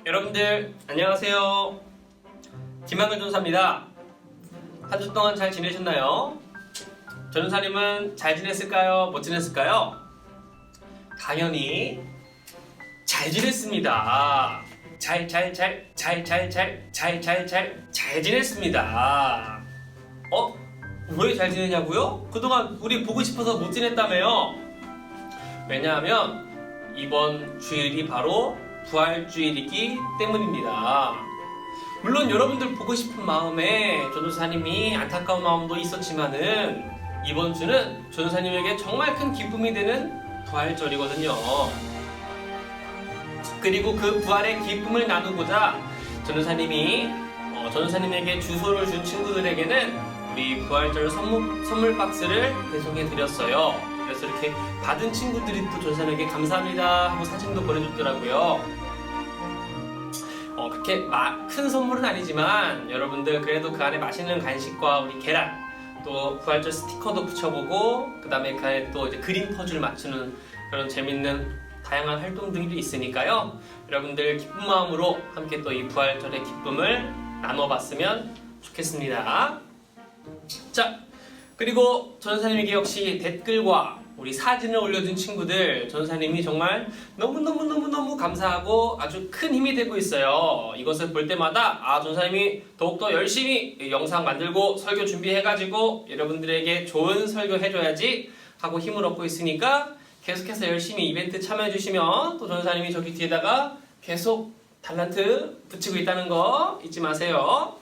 여러분들 안녕하세요. 김한글 전사입니다. 한 주 동안 잘 지내셨나요? 전사님은 잘 지냈을까요? 못 지냈을까요? 당연히 잘 지냈습니다. 잘 지냈습니다. 왜 잘 지내냐고요? 그동안 우리 보고 싶어서 못 지냈다며요? 왜냐하면 이번 주일이 바로 부활주일이기 때문입니다. 물론 여러분들 보고 싶은 마음에 전도사님이 안타까운 마음도 있었지만은 이번 주는 전도사님에게 정말 큰 기쁨이 되는 부활절이거든요. 그리고 그 부활의 기쁨을 나누고자 전도사님이 전도사님에게 주소를 준 친구들에게는 우리 부활절 선물 박스를 배송해 드렸어요. 그래서 이렇게 받은 친구들이 또 전도사님에게 감사합니다 하고 사진도 보내줬더라고요. 그렇게 큰 선물은 아니지만 여러분들 그래도 그 안에 맛있는 간식과 우리 계란 또 부활절 스티커도 붙여보고 그 다음에 그 안에 또 이제 그림 퍼즐 맞추는 그런 재밌는 다양한 활동들이 있으니까요. 여러분들 기쁜 마음으로 함께 또 이 부활절의 기쁨을 나눠봤으면 좋겠습니다. 자, 그리고 전사님에게 역시 댓글과 우리 사진을 올려준 친구들 전사님이 정말 너무너무 감사하고 아주 큰 힘이 되고 있어요. 이것을 볼 때마다 전사님이 더욱더 열심히 영상 만들고 설교 준비해가지고 여러분들에게 좋은 설교 해줘야지 하고 힘을 얻고 있으니까 계속해서 열심히 이벤트 참여해주시면 또 전사님이 저기 뒤에다가 계속 달란트 붙이고 있다는 거 잊지 마세요.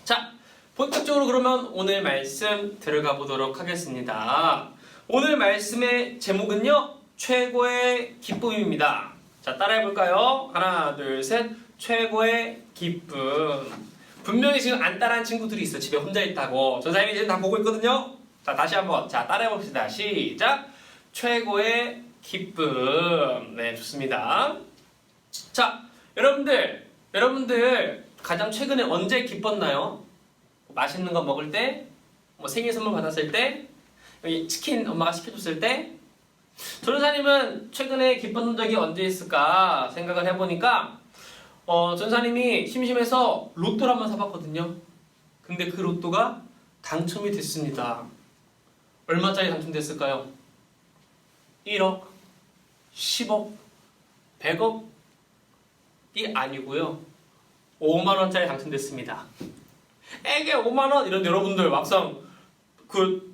자, 본격적으로 그러면 오늘 말씀 들어가 보도록 하겠습니다. 오늘 말씀의 제목은요, 최고의 기쁨입니다. 자, 따라해볼까요? 하나, 둘, 셋. 최고의 기쁨. 분명히 지금 안 따라한 친구들이 있어. 집에 혼자 있다고. 전사님이 지금 다 보고 있거든요. 자, 다시 한번. 자, 따라해봅시다. 시작. 최고의 기쁨. 네, 좋습니다. 자, 여러분들 가장 최근에 언제 기뻤나요? 맛있는 거 먹을 때, 생일 선물 받았을 때, 치킨 엄마가 시켜줬을 때. 전사님은 최근에 기뻤던 적이 언제 있을까 생각을 해보니까 전사님이 심심해서 로또를 한번 사봤거든요. 근데 그 로또가 당첨이 됐습니다. 얼마짜리 당첨됐을까요? 1억, 10억, 100억이 아니고요, 5만원짜리 당첨됐습니다. 에게 5만원? 이런 여러분들 막상 그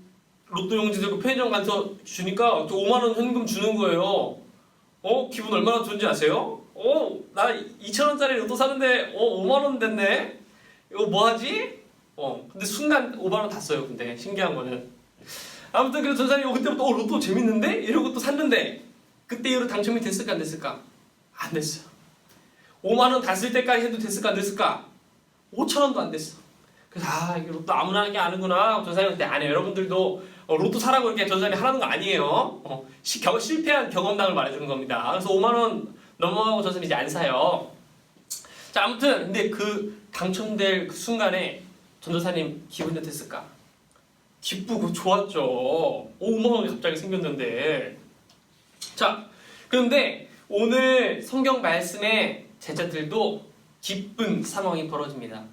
로또 용지 들고 편의점 가서 주니까 또 5만원 현금 주는 거예요. 기분 얼마나 좋은지 아세요? 나 2,000원짜리 로또 사는데 5만원 됐네? 이거 뭐하지? 근데 순간 5만원 다 써요. 근데 신기한 거는 아무튼 그래서 전사님이 그때부터 로또 재밌는데? 이러고 또 샀는데 그때 이후로 당첨이 됐을까 안 됐을까? 안 됐어요. 5만원 다 쓸 때까지 해도 됐을까 안 됐을까? 5,000원도 안 됐어. 그래서 이게 로또 아무나 하는 게 아니구나. 전사님 그때 안 해요. 여러분들도 로또 사라고 이렇게 전사님이 하라는 거 아니에요. 실패한 경험담을 말해주는 겁니다. 그래서 5만원 넘어가고 전사님이 이제 안 사요. 자, 아무튼 근데 그 당첨될 그 순간에 전도사님 기분이 어땠을까? 기쁘고 좋았죠. 5만원이 갑자기 생겼는데. 자, 그런데 오늘 성경 말씀에 제자들도 기쁜 상황이 벌어집니다.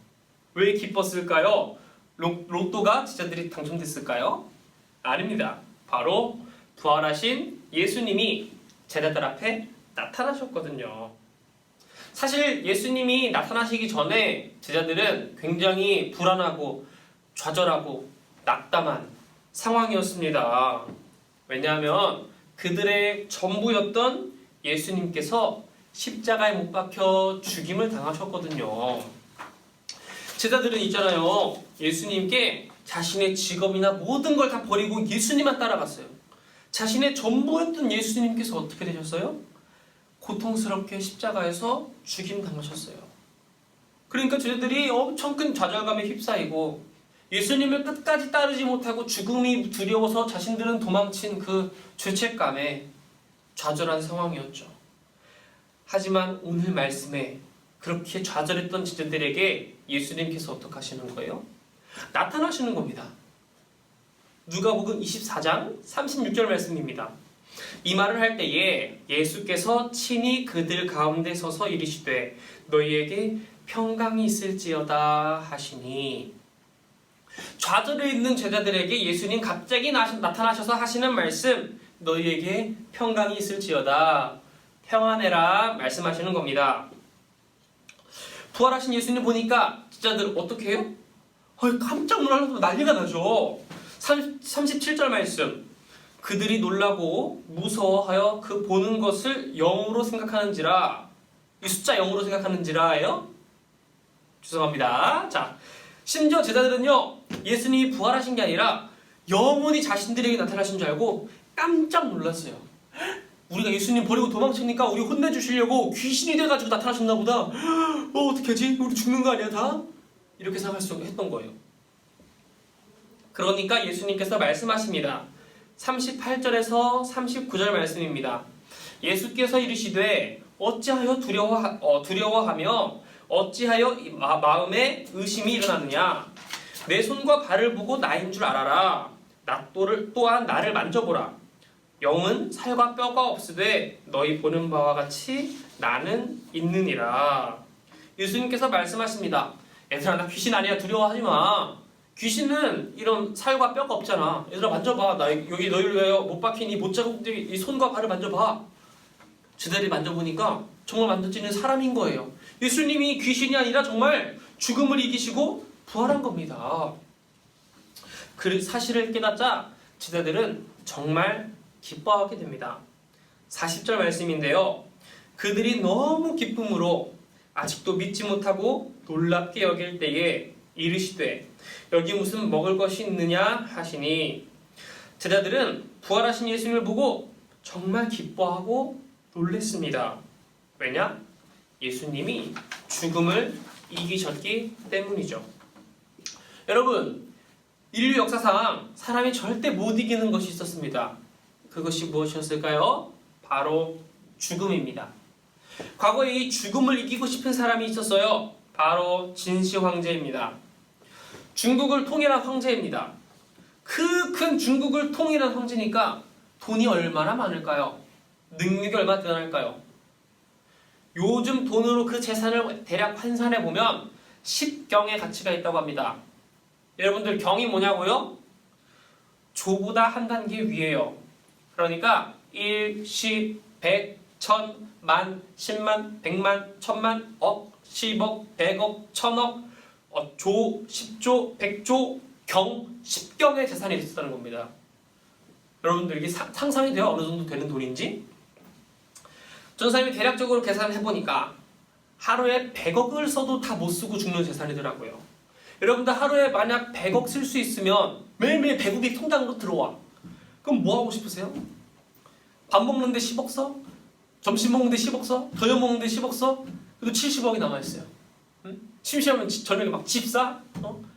왜 기뻤을까요? 로또가 제자들이 당첨됐을까요? 아닙니다. 바로 부활하신 예수님이 제자들 앞에 나타나셨거든요. 사실 예수님이 나타나시기 전에 제자들은 굉장히 불안하고 좌절하고 낙담한 상황이었습니다. 왜냐하면 그들의 전부였던 예수님께서 십자가에 못 박혀 죽임을 당하셨거든요. 제자들은 있잖아요, 예수님께 자신의 직업이나 모든 걸 다 버리고 예수님만 따라갔어요. 자신의 전부였던 예수님께서 어떻게 되셨어요? 고통스럽게 십자가에서 죽임 당하셨어요. 그러니까 제자들이 엄청 큰 좌절감에 휩싸이고 예수님을 끝까지 따르지 못하고 죽음이 두려워서 자신들은 도망친 그 죄책감에 좌절한 상황이었죠. 하지만 오늘 말씀에 그렇게 좌절했던 제자들에게 예수님께서 어떻게 하시는 거예요? 나타나시는 겁니다. 누가복음 24장 36절 말씀입니다. 이 말을 할 때에 예수께서 친히 그들 가운데 서서 이르시되 너희에게 평강이 있을지어다 하시니, 좌절해 있는 제자들에게 예수님 갑자기 나타나셔서 하시는 말씀, 너희에게 평강이 있을지어다, 평안해라 말씀하시는 겁니다. 부활하신 예수님 보니까 제자들 어떻게 해요? 깜짝 놀라서 난리가 나죠. 37절 말씀, 그들이 놀라고 무서워하여 그 보는 것을 영으로 생각하는지라, 이 숫자 영으로 생각하는지라예요? 죄송합니다. 자, 심지어 제자들은요, 예수님이 부활하신 게 아니라 영원히 자신들에게 나타나신 줄 알고 깜짝 놀랐어요. 우리가 예수님 버리고 도망치니까 우리 혼내주시려고 귀신이 돼가지고 나타나셨나 보다. 어떻게 하지? 우리 죽는 거 아니야 다? 이렇게 생각했던 거예요. 그러니까 예수님께서 말씀하십니다. 38절에서 39절 말씀입니다. 예수께서 이르시되 어찌하여 두려워하며 어찌하여 마음에 의심이 일어나느냐. 내 손과 발을 보고 나인 줄 알아라. 또한 나를 만져보라. 영은 살과 뼈가 없으되 너희 보는 바와 같이 나는 있느니라. 예수님께서 말씀하십니다. 얘들아, 나 귀신 아니야. 두려워하지 마. 귀신은 이런 살과 뼈가 없잖아. 얘들아, 만져봐. 나 여기 너희를 위하여 못 박힌 이 못자국들이 이 손과 발을 만져봐. 제자들이 만져보니까 정말 만져지는 사람인 거예요. 예수님이 귀신이 아니라 정말 죽음을 이기시고 부활한 겁니다. 그 사실을 깨닫자 제자들은 정말 기뻐하게 됩니다. 40절 말씀인데요. 그들이 너무 기쁨으로 아직도 믿지 못하고 놀랍게 여길 때에 이르시되 여기 무슨 먹을 것이 있느냐 하시니, 제자들은 부활하신 예수님을 보고 정말 기뻐하고 놀랬습니다. 왜냐? 예수님이 죽음을 이기셨기 때문이죠. 여러분, 인류 역사상 사람이 절대 못 이기는 것이 있었습니다. 그것이 무엇이었을까요? 바로 죽음입니다. 과거에 이 죽음을 이기고 싶은 사람이 있었어요. 바로 진시 황제입니다. 중국을 통일한 황제입니다. 그 큰 중국을 통일한 황제니까 돈이 얼마나 많을까요? 능력이 얼마나 대단할까요? 요즘 돈으로 그 재산을 대략 환산해 보면 10경의 가치가 있다고 합니다. 여러분들, 경이 뭐냐고요? 조보다 한 단계 위에요. 그러니까 1, 10, 100, 1000, 만, 10만, 100만, 1000만, 억, 10억, 100억, 1000억, 조, 10조, 100조, 경, 10경의 재산이 있었다는 겁니다. 여러분들, 이게 상상이 돼요? 어느 정도 되는 돈인지? 전사님이 대략적으로 계산해보니까 하루에 100억을 써도 다 못 쓰고 죽는 재산이더라고요. 여러분들, 하루에 만약 100억 쓸 수 있으면 매일매일 100억이 통장으로 들어와. 그럼 뭐 하고 싶으세요? 밥 먹는데 10억 써? 점심 먹는데 10억 써? 저녁 먹는데 10억 써? 그래도 70억이 남아있어요. 응? 심심하면 저녁에 막 집 사?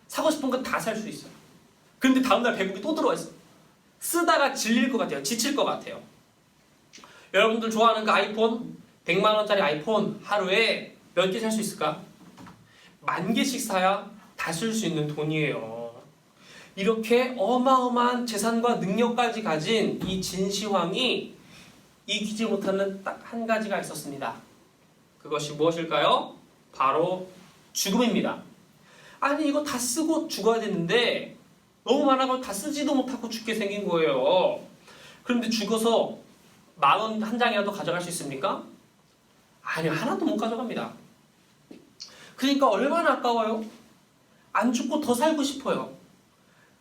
사고 싶은 건 다 살 수 있어요. 그런데 다음날 100억이 또 들어와 있어. 쓰다가 질릴 것 같아요. 지칠 것 같아요. 여러분들 좋아하는 그 아이폰? 100만원짜리 아이폰 하루에 몇 개 살 수 있을까? 10,000개씩 사야 다 쓸 수 있는 돈이에요. 이렇게 어마어마한 재산과 능력까지 가진 이 진시황이 이기지 못하는 딱 한 가지가 있었습니다. 그것이 무엇일까요? 바로 죽음입니다. 아니, 이거 다 쓰고 죽어야 되는데 너무 많아서 다 쓰지도 못하고 죽게 생긴 거예요. 그런데 죽어서 10,000원 한 장이라도 가져갈 수 있습니까? 아니요, 하나도 못 가져갑니다. 그러니까 얼마나 아까워요? 안 죽고 더 살고 싶어요.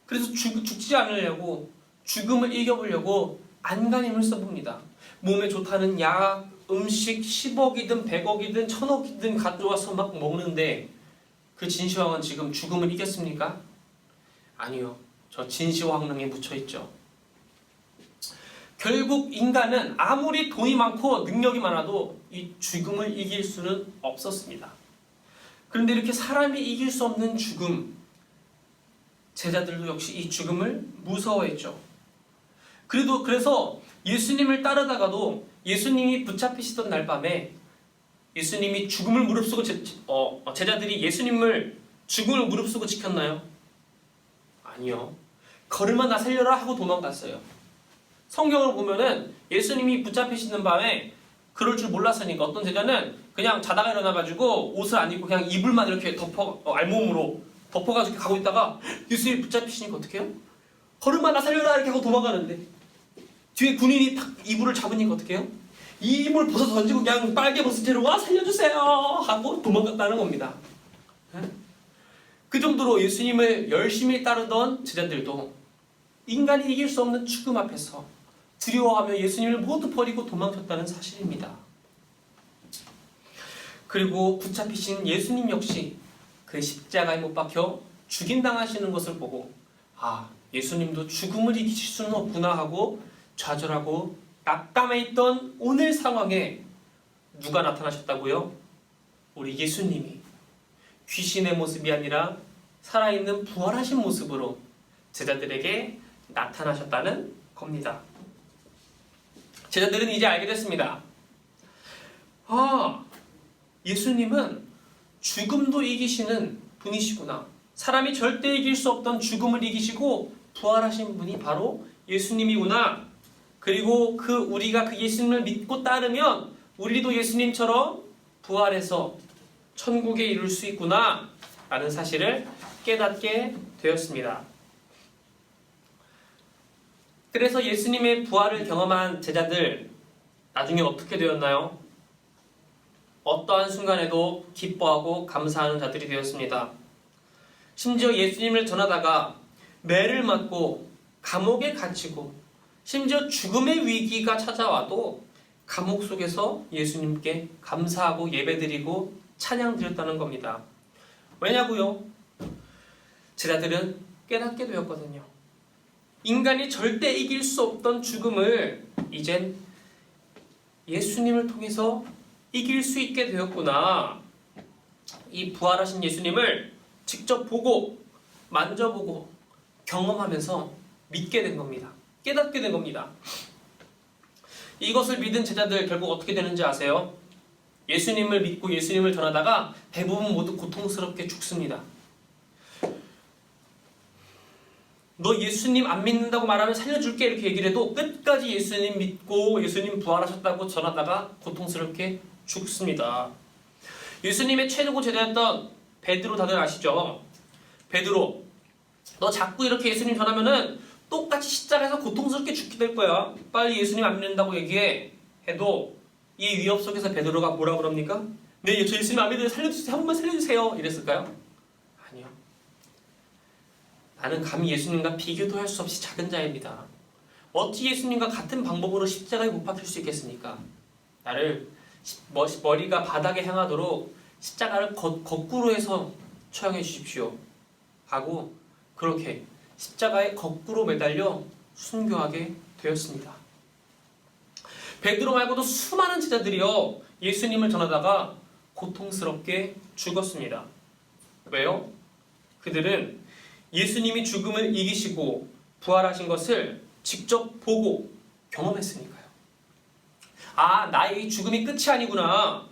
그래서 죽지 않으려고, 죽음을 이겨보려고 안간힘을 써봅니다. 몸에 좋다는 약, 음식 10억이든 100억이든 1000억이든 가져와서 막 먹는데, 그 진시황은 지금 죽음을 이겼습니까? 아니요. 저 진시황릉에 묻혀있죠. 결국 인간은 아무리 돈이 많고 능력이 많아도 이 죽음을 이길 수는 없었습니다. 그런데 이렇게 사람이 이길 수 없는 죽음, 제자들도 역시 이 죽음을 무서워했죠. 그래서 예수님을 따르다가도 예수님이 붙잡히시던 날 밤에 예수님이 죽음을 무릅쓰고 제자들이 예수님을 죽음을 무릅쓰고 지켰나요? 아니요. 걸음아 나 살려라 하고 도망갔어요. 성경을 보면은 예수님이 붙잡히시는 밤에 그럴 줄 몰랐으니까 어떤 제자는 그냥 자다가 일어나가지고 옷을 안 입고 그냥 이불만 이렇게 알몸으로 덮어가지고 가고 있다가 예수님이 붙잡히시니까 어떻게 해요? 걸음아 나 살려라 이렇게 하고 도망가는데 뒤에 군인이 탁 이불을 잡으니까 어떻게 해요? 이 이불 벗어서 던지고 그냥 빨개 벗은 채로 와 살려주세요 하고 도망갔다는 겁니다. 그 정도로 예수님을 열심히 따르던 제자들도 인간이 이길 수 없는 죽음 앞에서 두려워하며 예수님을 모두 버리고 도망쳤다는 사실입니다. 그리고 붙잡히신 예수님 역시 그 십자가에 못 박혀 죽임당하시는 것을 보고 예수님도 죽음을 이기실 수는 없구나 하고 좌절하고 낙담해 있던 오늘 상황에 누가 나타나셨다고요? 우리 예수님이 귀신의 모습이 아니라 살아있는 부활하신 모습으로 제자들에게 나타나셨다는 겁니다. 제자들은 이제 알게 됐습니다. 예수님은 죽음도 이기시는 분이시구나. 사람이 절대 이길 수 없던 죽음을 이기시고 부활하신 분이 바로 예수님이구나. 그리고 우리가 그 예수님을 믿고 따르면 우리도 예수님처럼 부활해서 천국에 이룰 수 있구나 라는 사실을 깨닫게 되었습니다. 그래서 예수님의 부활을 경험한 제자들 나중에 어떻게 되었나요? 어떠한 순간에도 기뻐하고 감사하는 자들이 되었습니다. 심지어 예수님을 전하다가 매를 맞고 감옥에 갇히고 심지어 죽음의 위기가 찾아와도 감옥 속에서 예수님께 감사하고 예배드리고 찬양드렸다는 겁니다. 왜냐고요? 제자들은 깨닫게 되었거든요. 인간이 절대 이길 수 없던 죽음을 이젠 예수님을 통해서 이길 수 있게 되었구나. 이 부활하신 예수님을 직접 보고 만져보고 경험하면서 믿게 된 겁니다. 깨닫게 된 겁니다. 이것을 믿은 제자들 결국 어떻게 되는지 아세요? 예수님을 믿고 예수님을 전하다가 대부분 모두 고통스럽게 죽습니다. 너 예수님 안 믿는다고 말하면 살려줄게 이렇게 얘기를 해도 끝까지 예수님 믿고 예수님 부활하셨다고 전하다가 고통스럽게 죽습니다. 예수님의 최고 제자였던 베드로 다들 아시죠? 베드로, 너 자꾸 이렇게 예수님 전하면은 똑같이 십자가에서 고통스럽게 죽게 될 거야. 빨리 예수님 안 믿는다고 얘기해. 해도 이 위협 속에서 베드로가 뭐라 그럽니까? 네, 저 예수님 안 믿어요. 살려주세요. 한 번만 살려주세요. 이랬을까요? 아니요. 나는 감히 예수님과 비교도 할 수 없이 작은 자입니다. 어찌 예수님과 같은 방법으로 십자가에 못 박힐 수 있겠습니까? 나를 머리가 바닥에 향하도록 십자가를 거꾸로 해서 처형해 주십시오. 하고 그렇게 십자가에 거꾸로 매달려 순교하게 되었습니다. 베드로 말고도 수많은 제자들이요 예수님을 전하다가 고통스럽게 죽었습니다. 왜요? 그들은 예수님이 죽음을 이기시고 부활하신 것을 직접 보고 경험했으니까요. 나의 죽음이 끝이 아니구나.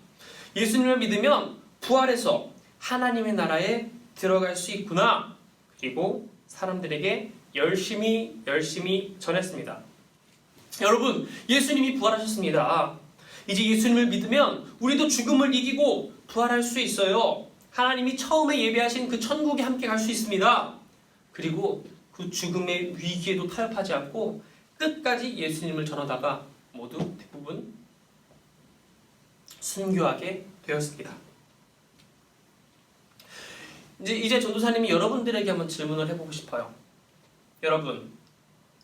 예수님을 믿으면 부활해서 하나님의 나라에 들어갈 수 있구나. 그리고 사람들에게 열심히 전했습니다. 여러분, 예수님이 부활하셨습니다. 이제 예수님을 믿으면 우리도 죽음을 이기고 부활할 수 있어요. 하나님이 처음에 예배하신 그 천국에 함께 갈 수 있습니다. 그리고 그 죽음의 위기에도 타협하지 않고 끝까지 예수님을 전하다가 모두 대부분 순교하게 되었습니다. 이제 전도사님이 여러분들에게 한번 질문을 해보고 싶어요.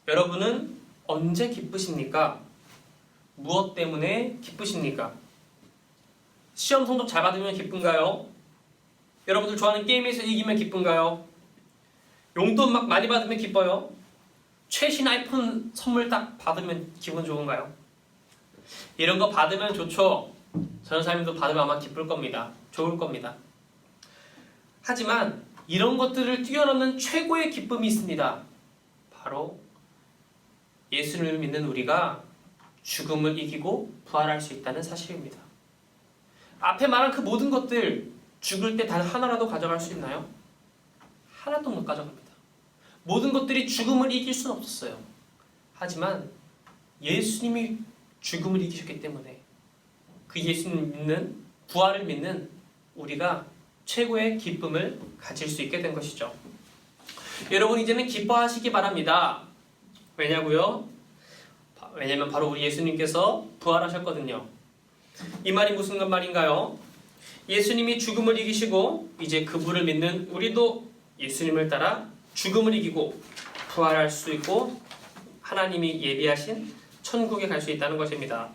여러분은 언제 기쁘십니까? 무엇 때문에 기쁘십니까? 시험 성적 잘 받으면 기쁜가요? 여러분들 좋아하는 게임에서 이기면 기쁜가요? 용돈 막 많이 받으면 기뻐요? 최신 아이폰 선물 딱 받으면 기분 좋은가요? 이런 거 받으면 좋죠. 전도사님도 받으면 아마 기쁠 겁니다. 좋을 겁니다. 하지만 이런 것들을 뛰어넘는 최고의 기쁨이 있습니다. 바로 예수를 믿는 우리가 죽음을 이기고 부활할 수 있다는 사실입니다. 앞에 말한 그 모든 것들 죽을 때 단 하나라도 가져갈 수 있나요? 하나도 못 가져갑니다. 모든 것들이 죽음을 이길 수는 없었어요. 하지만 예수님이 죽음을 이기셨기 때문에 그 예수님 믿는, 부활을 믿는 우리가 최고의 기쁨을 가질 수 있게 된 것이죠. 여러분 이제는 기뻐하시기 바랍니다. 왜냐고요? 왜냐면 바로 우리 예수님께서 부활하셨거든요. 이 말이 무슨 말인가요? 예수님이 죽음을 이기시고 이제 그분을 믿는 우리도 예수님을 따라 죽음을 이기고 부활할 수 있고 하나님이 예비하신 천국에 갈 수 있다는 것입니다.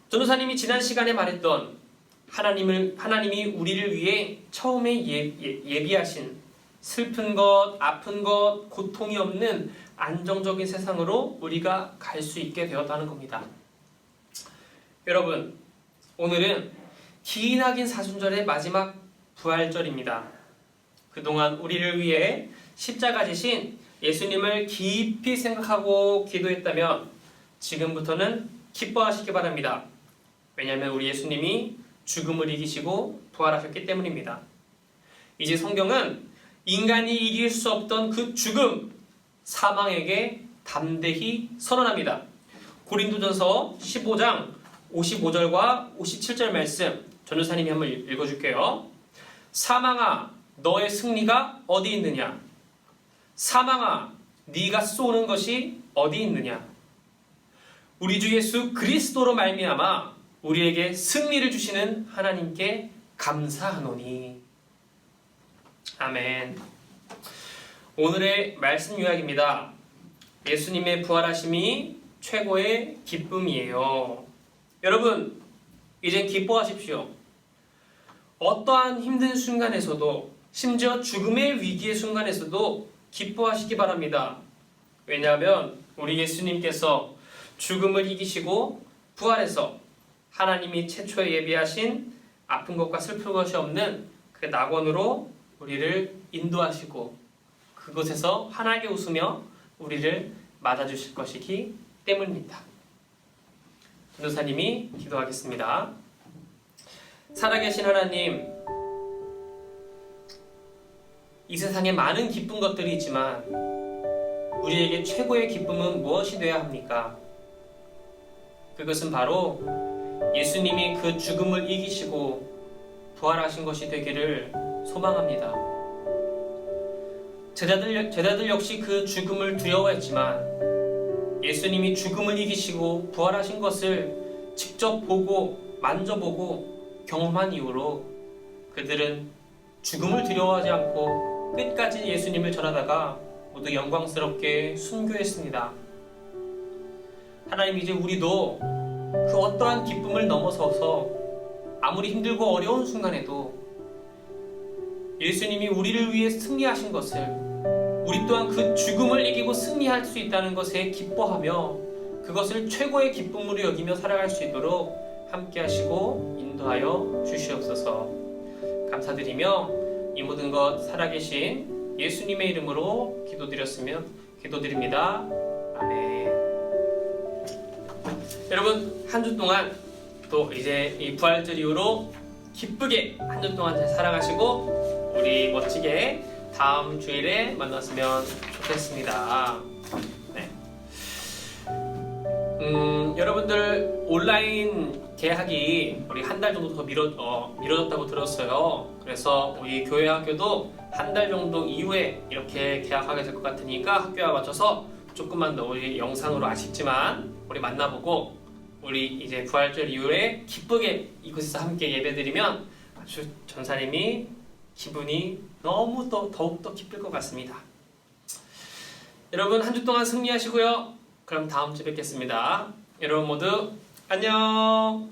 전도사님이 지난 시간에 말했던 하나님이 우리를 위해 처음에 예비하신 슬픈 것, 아픈 것, 고통이 없는 안정적인 세상으로 우리가 갈 수 있게 되었다는 겁니다. 여러분, 오늘은 기나긴 사순절의 마지막 부활절입니다. 그동안 우리를 위해 십자가 지신 예수님을 깊이 생각하고 기도했다면 지금부터는 기뻐하시기 바랍니다. 왜냐하면 우리 예수님이 죽음을 이기시고 부활하셨기 때문입니다. 이제 성경은 인간이 이길 수 없던 그 죽음, 사망에게 담대히 선언합니다. 고린도전서 15장 55절과 57절 말씀 전도사님이 한번 읽어줄게요. 사망아 너의 승리가 어디 있느냐? 사망아 네가 쏘는 것이 어디 있느냐? 우리 주 예수 그리스도로 말미암아 우리에게 승리를 주시는 하나님께 감사하노니. 아멘. 오늘의 말씀 요약입니다. 예수님의 부활하심이 최고의 기쁨이에요. 여러분, 이젠 기뻐하십시오. 어떠한 힘든 순간에서도, 심지어 죽음의 위기의 순간에서도 기뻐하시기 바랍니다. 왜냐하면 우리 예수님께서 죽음을 이기시고 부활해서 하나님이 최초에 예비하신 아픈 것과 슬픈 것이 없는 그 낙원으로 우리를 인도하시고 그곳에서 환하게 웃으며 우리를 맞아주실 것이기 때문입니다. 전도사님이 기도하겠습니다. 살아계신 하나님, 이 세상에 많은 기쁜 것들이 있지만 우리에게 최고의 기쁨은 무엇이 되어야 합니까? 그것은 바로 예수님이 그 죽음을 이기시고 부활하신 것이 되기를 소망합니다. 제자들 역시 그 죽음을 두려워했지만 예수님이 죽음을 이기시고 부활하신 것을 직접 보고 만져보고 경험한 이후로 그들은 죽음을 두려워하지 않고 끝까지 예수님을 전하다가 모두 영광스럽게 순교했습니다. 하나님, 이제 우리도 그 어떠한 기쁨을 넘어서서 아무리 힘들고 어려운 순간에도 예수님이 우리를 위해 승리하신 것을, 우리 또한 그 죽음을 이기고 승리할 수 있다는 것에 기뻐하며 그것을 최고의 기쁨으로 여기며 살아갈 수 있도록 함께 하시고 인도하여 주시옵소서. 감사드리며 이 모든 것 살아계신 예수님의 이름으로 기도드립니다. 아멘. 여러분, 한 주 동안 또 이제 이 부활절 이후로 기쁘게 한 주 동안 잘 살아가시고 우리 멋지게 다음 주일에 만났으면 좋겠습니다. 네. 여러분들 온라인 개학이 우리 한 달 정도 더 미뤄졌다고 들었어요. 그래서 우리 교회 학교도 한 달 정도 이후에 이렇게 개학하게 될 것 같으니까 학교와 맞춰서 조금만 더 우리 영상으로 아쉽지만 우리 만나보고 우리 이제 부활절 이후에 기쁘게 이곳에서 함께 예배드리면 아주 전사님이 기분이 너무 더욱더 기쁠 것 같습니다. 여러분, 한 주 동안 승리하시고요. 그럼 다음 주에 뵙겠습니다. 여러분 모두 안녕.